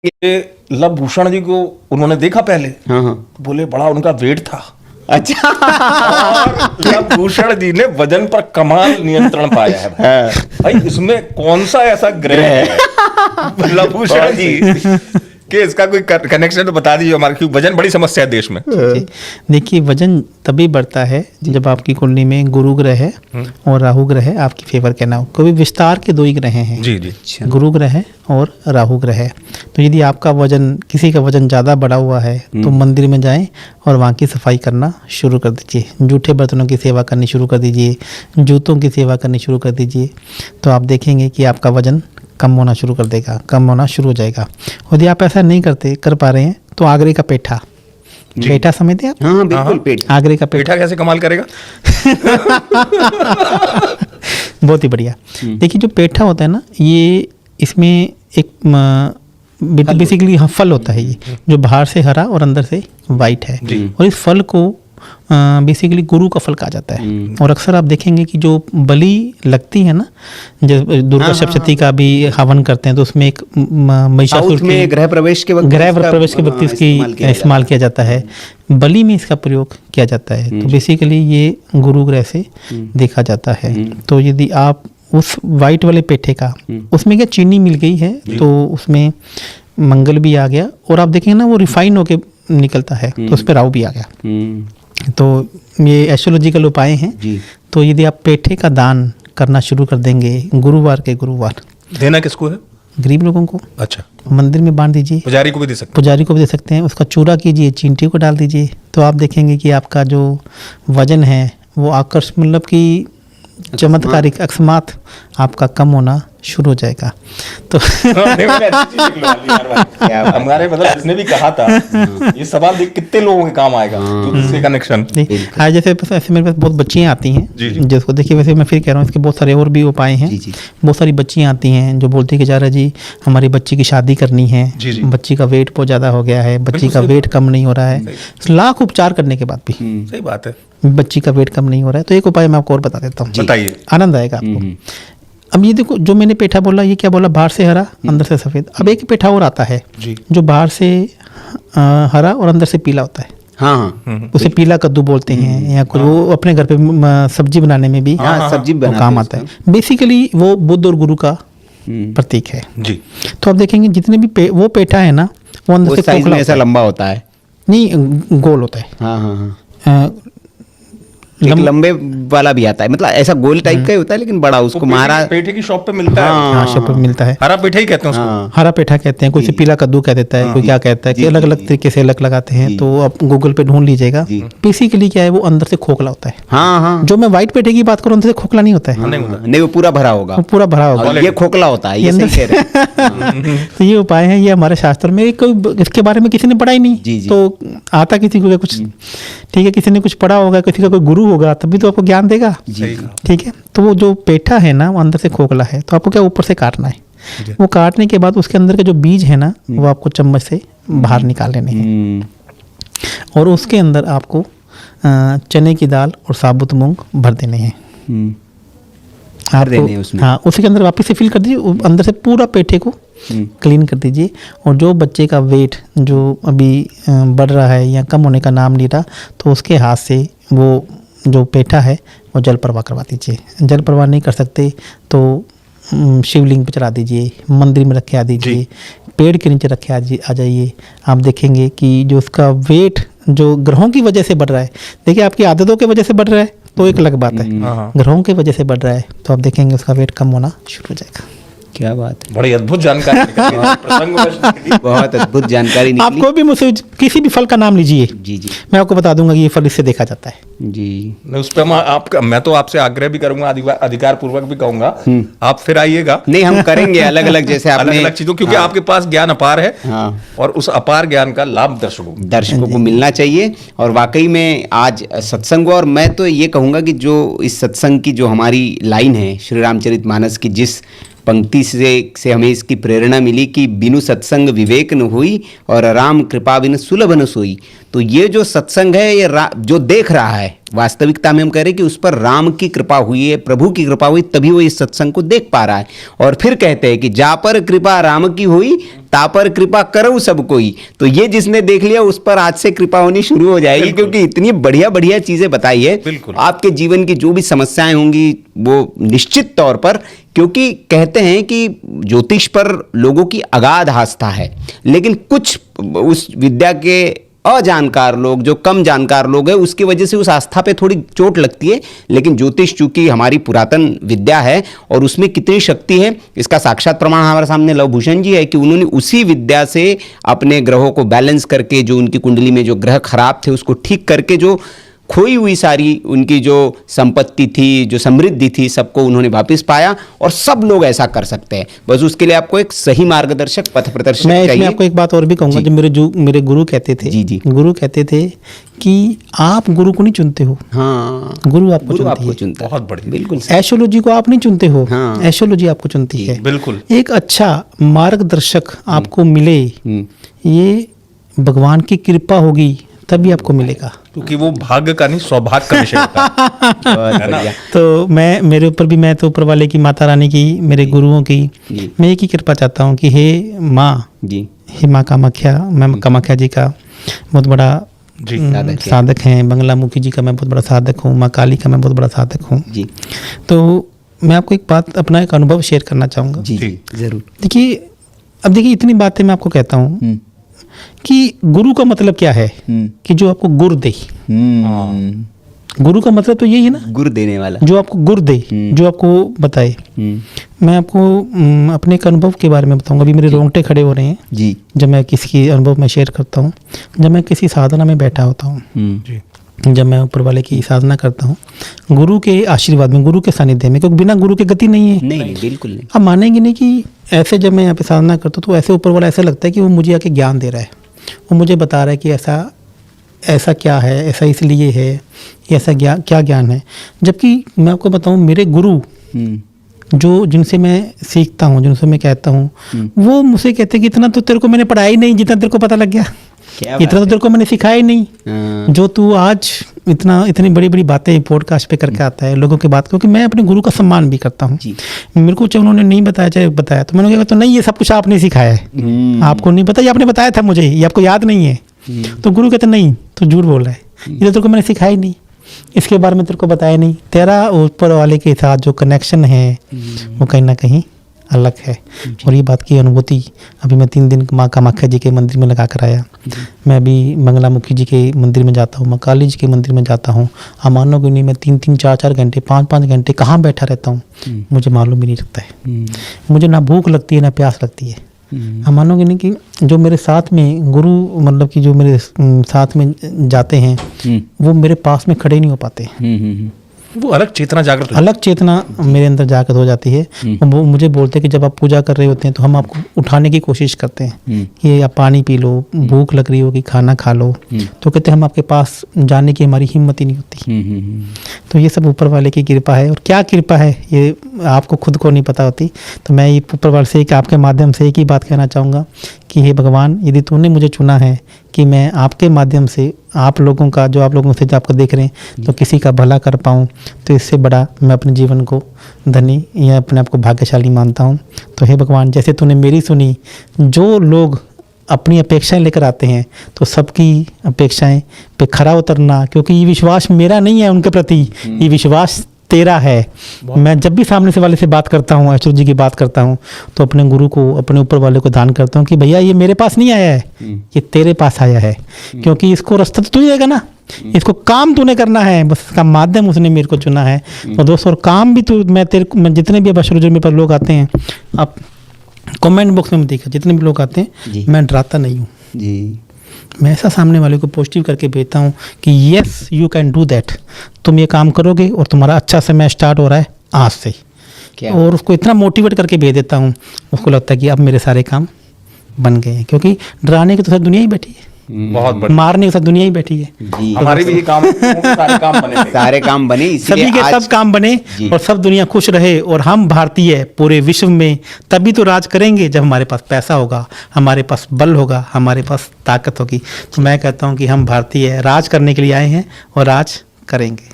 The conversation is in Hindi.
ये लव भूषण जी को उन्होंने देखा पहले, हाँ हाँ। बोले बड़ा उनका वेट था अच्छा। और लव भूषण जी ने वजन पर कमाल नियंत्रण पाया है भाई इसमें कौन सा ऐसा ग्रह है लव भूषण जी कि इसका कोई कनेक्शन तो बता दीजिए हमारे, क्योंकि वजन बड़ी समस्या है देश में। देखिए, वजन तभी बढ़ता है जब आपकी कुंडली में गुरु ग्रह है और राहु ग्रह है आपकी फेवर के नाम। कोई विस्तार के दो ही ग्रह हैं, जी जी, गुरु ग्रह है और राहु ग्रह है। तो यदि आपका वजन, किसी का वजन ज़्यादा बढ़ा हुआ है तो मंदिर में जाएं और वहाँ की सफाई करना शुरू कर दीजिए, जूठे बर्तनों की सेवा करनी शुरू कर दीजिए, जूतों की सेवा करनी शुरू कर दीजिए। तो आप देखेंगे कि आपका वजन कम होना शुरू कर देगा, कम होना शुरू हो जाएगा। यदि आप ऐसा नहीं कर पा रहे हैं तो आगरे का पेठा, पेठा समझते हैं आप? हाँ बिल्कुल, पेट आगरे का पेठा पेठा कैसे कमाल करेगा? बहुत ही बढ़िया। देखिए, जो पेठा होता है ना, ये इसमें एक बेसिकली फल होता है, ये जो बाहर से हरा और अंदर से वाइट है। और इस फल को बेसिकली गुरु का फल कहा जाता है। और अक्सर आप देखेंगे कि जो बलि लगती है ना, जब दुर्गा सप्तमी का भी हवन करते हैं तो उसमें एक महिषासुर में गृह प्रवेश के वक्त इसकी इस्तेमाल किया जाता है, बलि में इसका प्रयोग किया जाता है। तो बेसिकली ये गुरु ग्रह से देखा जाता है। तो यदि आप उस वाइट वाले पेठे का, उसमें क्या चीनी मिल गई है तो उसमें मंगल भी आ गया, और आप देखेंगे ना वो रिफाइन होके निकलता है तो उस पर राहु भी आ गया। तो ये एस्ट्रोलॉजिकल उपाय हैं। तो यदि आप पेठे का दान करना शुरू कर देंगे गुरुवार के गुरुवार, देना किसको है? गरीब लोगों को। अच्छा, मंदिर में बांट दीजिए, पुजारी को भी दे सकते हैं, पुजारी को भी दे सकते हैं। उसका चूरा कीजिए, चींटी को डाल दीजिए, तो आप देखेंगे कि आपका जो वजन है वो आकर्षण, मतलब कि चमत्कारिक अकस्मात आपका कम होना शुरू हो जाएगा। तो हमारे मतलब जिसने भी कहा था ये सवाल देख कितने लोगों के काम आएगा, तो इसके कनेक्शन। हाँ, जैसे ऐसे मेरे पास बहुत बच्चियाँ आती हैं जिसको, देखिए वैसे मैं फिर कह रहा हूँ इसके बहुत सारे और भी उपाय हैं। बहुत सारी बच्चियाँ आती हैं जो बोलती है कि जारा जी हमारी बच्ची की शादी करनी है, बच्ची का वेट बहुत ज़्यादा हो गया है, बच्ची का वेट कम नहीं हो रहा है, लाख उपचार करने के बाद भी सही बात है, बच्ची का वेट कम नहीं हो रहा है। तो एक उपाय मैं आपको और बता देता हूँ, बताइए, आनंद आएगा आपको। अब ये देखो, जो मैंने पेठा बोला, ये क्या बोला, बाहर से हरा अंदर से सफ़ेद। अब एक पेठा और आता है जो बाहर से हरा और अंदर से पीला होता है। हाँ, उसे पीला कद्दू बोलते हैं, या कोई वो अपने घर पे सब्जी बनाने में भी सब्जी काम आता है। बेसिकली वो बुध और गुरु का प्रतीक है जी। तो आप देखेंगे जितने भी वो पेठा है ना, वो अंदर से साइज में ऐसा लंबा होता है, नहीं गोल होता है। हाँ, एक लंबे वाला भी आता है, मतलब ऐसा गोल टाइप का ही होता है लेकिन बड़ा, उसको महाराज पेठे की शॉप पे मिलता है। हाँ, शॉप पे मिलता है। हरा पेठा ही कहते हैं उसको, हरा पेठा कहते हैं, कोई से पीला कद्दू कह देता है, कोई क्या कहता है, कि अलग अलग तरीके से अलग लगाते हैं। तो आप गूगल पे ढूंढ लीजिएगा। बेसिकली क्या है, वो अंदर से खोखला होता है। हाँ, जो मैं व्हाइट पेठे की बात करूँ, अंदर से खोखला नहीं होता है। नहीं, वो पूरा भरा होगा, वो पूरा भरा होगा, ये खोखला होता है, ये सही कह रहे हैं। तो ये उपाय है, ये हमारे शास्त्र में, कोई इसके बारे में किसी ने पढ़ा ही नहीं, तो आता किसी को कुछ, ठीक है, किसी ने कुछ पढ़ा होगा, किसी का कोई गुरु होगा तभी तो आपको ज्ञान देगा, ठीक है। तो वो जो पेठा है ना, वो अंदर से खोखला है, तो आपको क्या ऊपर से काटना है। वो काटने के बाद उसके अंदर के जो बीज है ना, वो आपको चम्मच से बाहर निकाल लेने हैं, और उसके अंदर आपको चने की दाल और साबुत मूंग भर देने हैं। हाँ, उसी के अंदर वापस से फिल कर दीजिए, अंदर से पूरा पेठे को क्लीन कर दीजिए। और जो बच्चे का वेट जो अभी बढ़ रहा है या कम होने का नाम नहीं रहा, तो उसके हाथ से वो जो पेठा है वो जल प्रवाह करवा दीजिए। जल प्रवाह नहीं कर सकते तो शिवलिंग पे चढ़ा दीजिए, मंदिर में रखे आ दीजिए, पेड़ के नीचे रखे आ जाइए। आप देखेंगे कि जो उसका वेट जो ग्रहों की वजह से बढ़ रहा है, देखिए आपकी आदतों की वजह से बढ़ रहा है तो एक अलग बात है, ग्रहों की वजह से बढ़ रहा है तो आप देखेंगे उसका वेट कम होना शुरू हो जाएगा। क्या बात है, बड़ी अद्भुत जानकारी, बहुत अद्भुत जानकारी निकली। आपको भी मुझसे किसी भी फल का नाम लीजिए, जी, मैं आपको बता दूंगा कि ये फल इससे देखा जाता है। जी, उस पर मैं तो आपसे आग्रह भी करूंगा, अधिकार पूर्वक भी कहूंगा, आप फिर आइएगा। नहीं, हम करेंगे अलग अलग, जैसे आपने अलग अलग चीजों, क्योंकि आपके पास ज्ञान अपार है, और उस अपार ज्ञान का लाभ दर्शकों को मिलना चाहिए। और वाकई में आज सत्संग हुआ, और मैं तो ये कहूंगा कि जो इस सत्संग की जो हमारी लाइन है श्री रामचरितमानस की, जिस पंक्ति से हमें इसकी प्रेरणा मिली कि बिनु सत्संग विवेक न हुई और राम कृपा बिन सुलभ न सोई। तो ये जो सत्संग है, ये जो देख रहा है वास्तविकता में हम कह रहे हैं कि उस पर राम की कृपा हुई है, प्रभु की कृपा हुई, तभी वो इस सत्संग को देख पा रहा है। और फिर कहते हैं कि जा पर कृपा राम की हुई, ता पर कृपा करो सब कोई। तो ये जिसने देख लिया उस पर आज से कृपा होनी शुरू हो जाएगी, क्योंकि इतनी बढ़िया बढ़िया चीजें बताई है। बिल्कुल। आपके जीवन की जो भी समस्याएं होंगी वो निश्चित तौर पर, क्योंकि कहते हैं कि ज्योतिष पर लोगों की अगाध आस्था है, लेकिन कुछ उस विद्या के अजानकार लोग, जो कम जानकार लोग हैं, उसकी वजह से उस आस्था पे थोड़ी चोट लगती है। लेकिन ज्योतिष चूंकि हमारी पुरातन विद्या है और उसमें कितनी शक्ति है, इसका साक्षात प्रमाण हमारे सामने लव भूषण जी है कि उन्होंने उसी विद्या से अपने ग्रहों को बैलेंस करके, जो उनकी कुंडली में जो ग्रह खराब थे उसको ठीक करके, जो खोई हुई सारी उनकी जो संपत्ति थी, जो समृद्धि थी, सबको उन्होंने वापस पाया। और सब लोग ऐसा कर सकते हैं, बस उसके लिए आपको एक सही मार्गदर्शक, पथ प्रदर्शक मैं चाहिए। इसमें आपको एक बात और भी कहूँगा, जो मेरे गुरु कहते थे, जी। गुरु कहते थे कि आप गुरु को नहीं चुनते हो, हाँ, गुरु आपको गुरु चुनती आपको है। चुनता है। बहुत बढ़िया। बिल्कुल। एस्ट्रोलॉजी को आप नहीं चुनते हो, हाँ। एस्ट्रोलॉजी आपको चुनती है। बिल्कुल। एक अच्छा मार्गदर्शक आपको मिले, ये भगवान की कृपा होगी तभी आपको मिलेगा। क्योंकि वो भाग्य का नहीं, सौभाग्य का विषय होता है। बहुत बढ़िया। तो मेरे ऊपर भी, मैं तो ऊपर वाले की, माता रानी की, मेरे गुरुओं की, मैं एक ही कृपा चाहता हूँ कि हे माँ जी, हे माँ कामाख्या, मैं कामाख्या जी का बहुत बड़ा जी साधक हैं, बंगलामुखी जी का मैं बहुत बड़ा साधक हूँ, माँ काली का मैं बहुत बड़ा साधक हूँ जी तो मैं आपको एक बात, अपना एक अनुभव शेयर करना चाहूँगा। जी जरूर। देखिए, अब देखिए इतनी बातें मैं आपको कहता हूँ कि गुरु का मतलब क्या है, कि जो आपको गुर दे। गुरु का मतलब तो यही है ना, गुर देने वाला, जो आपको गुर दे, जो आपको बताए। मैं आपको अपने एक अनुभव के बारे में बताऊंगा। अभी मेरे रोंगटे खड़े हो रहे हैं जी, जब मैं किसी अनुभव में शेयर करता हूँ। जब मैं किसी साधना में बैठा होता हूँ, जी जब मैं ऊपर वाले की साधना करता हूँ, गुरु के आशीर्वाद में, गुरु के सानिध्य में, क्योंकि बिना गुरु के गति नहीं है। नहीं बिल्कुल नहीं। आप मानेंगे नहीं कि ऐसे जब मैं यहाँ पे साधना करता हूँ तो ऐसे ऊपर वाला ऐसा लगता है कि वो मुझे आके ज्ञान दे रहा है, वो मुझे बता रहा है कि ऐसा क्या है, ऐसा इसलिए है, ऐसा क्या ज्ञान है। जबकि मैं आपको बताऊँ, मेरे गुरु जो जिनसे मैं सीखता हूँ, जिनसे मैं कहता हूँ, वो मुझसे कहते हैं कि इतना तो तेरे को मैंने पढ़ाया ही नहीं जितना तेरे को पता लग गया, इतना तो तेरे को मैंने सिखाया ही नहीं, जो तू आज इतनी बड़ी बड़ी बातें पॉडकास्ट पे करके आता है लोगों के बात। क्योंकि मैं अपने गुरु का सम्मान भी करता हूँ। मेरे को चाहे उन्होंने नहीं बताया, चाहे बताया, तो मैंने कहा तो नहीं, ये सब कुछ आपने सिखाया है, आपको नहीं पता, ये आपने बताया था मुझे, ये आपको याद नहीं है। तो गुरु कहते नहीं, तो झूठ बोल रहा है, ये तो तेरे को मैंने सिखाया ही नहीं, इसके बारे में तेरे को बताया नहीं। तेरा ऊपर वाले के साथ जो कनेक्शन है वो कहीं ना कहीं अलग है। और ये बात की अनुभूति अभी मैं 3 दिन माँ कामाख्या जी के मंदिर में लगा कर आया। मैं अभी बंगलामुखी जी के मंदिर में जाता हूँ, माँ काली जी के मंदिर में जाता हूँ। आप मानोगे नहीं, मैं 3-3, 4-4 घंटे, 5-5 घंटे कहाँ बैठा रहता हूँ, मुझे मालूम ही नहीं लगता है। मुझे ना भूख लगती है ना प्यास लगती है। आप मानोगे नहीं कि जो मेरे साथ में गुरु, मतलब कि जो मेरे साथ में जाते हैं, वो मेरे पास में खड़े नहीं हो पाते। वो अलग चेतना जागृत अलग चेतना मेरे अंदर जागृत हो जाती है। वो मुझे बोलते हैं कि जब आप पूजा कर रहे होते हैं तो हम आपको उठाने की कोशिश करते हैं कि आप पानी पी लो, भूख लग रही होगी, खाना खा लो, तो कहते हैं हम आपके पास जाने की हमारी हिम्मत ही नहीं होती। तो ये सब ऊपर वाले की कृपा है। और क्या कृपा है ये आपको खुद को नहीं पता होती। तो मैं ये ऊपर वाले से आपके माध्यम से एक ही बात कहना चाहूँगा कि हे भगवान, यदि तूने मुझे चुना है कि मैं आपके माध्यम से आप लोगों का, जो आप लोगों से जो आपको देख रहे हैं, तो किसी का भला कर पाऊँ, तो इससे बड़ा मैं अपने जीवन को धनी या अपने आप को भाग्यशाली मानता हूँ। तो हे भगवान, जैसे तूने मेरी सुनी, जो लोग अपनी अपेक्षाएं लेकर आते हैं तो सबकी अपेक्षाएं पे खरा उतरना, क्योंकि ये विश्वास मेरा नहीं है उनके प्रति, ये विश्वास तेरा है। मैं जब भी सामने से वाले से बात करता हूँ, एस्ट्रो जी की बात करता हूँ, तो अपने गुरु को, अपने ऊपर वाले को दान करता हूँ कि भैया ये मेरे पास नहीं आया है, ये तेरे पास आया है, क्योंकि इसको रास्ता तो तू ही देगा ना, इसको काम तूने करना है, बस इसका माध्यम उसने मेरे को चुना है। और दोस्तों, और काम भी तू, मैं जितने भी एस्ट्रो जी पर लोग आते हैं, आप कमेंट बॉक्स में देखा, जितने भी लोग आते हैं, मैं डराता नहीं हूँ जी। मैं ऐसा सामने वाले को पॉजिटिव करके भेजता हूँ कि yes you can do that, तुम ये काम करोगे और तुम्हारा अच्छा समय स्टार्ट हो रहा है आज से। और उसको इतना मोटिवेट करके भेज देता हूँ, उसको लगता है कि अब मेरे सारे काम बन गए हैं। क्योंकि डराने की तो साथ दुनिया ही बैठी है, बहुत बढ़िया, मारने के साथ दुनिया ही बैठी है जी। हमारे भी ये काम, सारे काम बने, सारे काम बने, सभी के सब काम बने और सब दुनिया खुश रहे। और हम भारतीय पूरे विश्व में तभी तो राज करेंगे जब हमारे पास पैसा होगा, हमारे पास बल होगा, हमारे पास ताकत होगी। तो मैं कहता हूँ कि हम भारतीय राज करने के लिए आए हैं और राज करेंगे।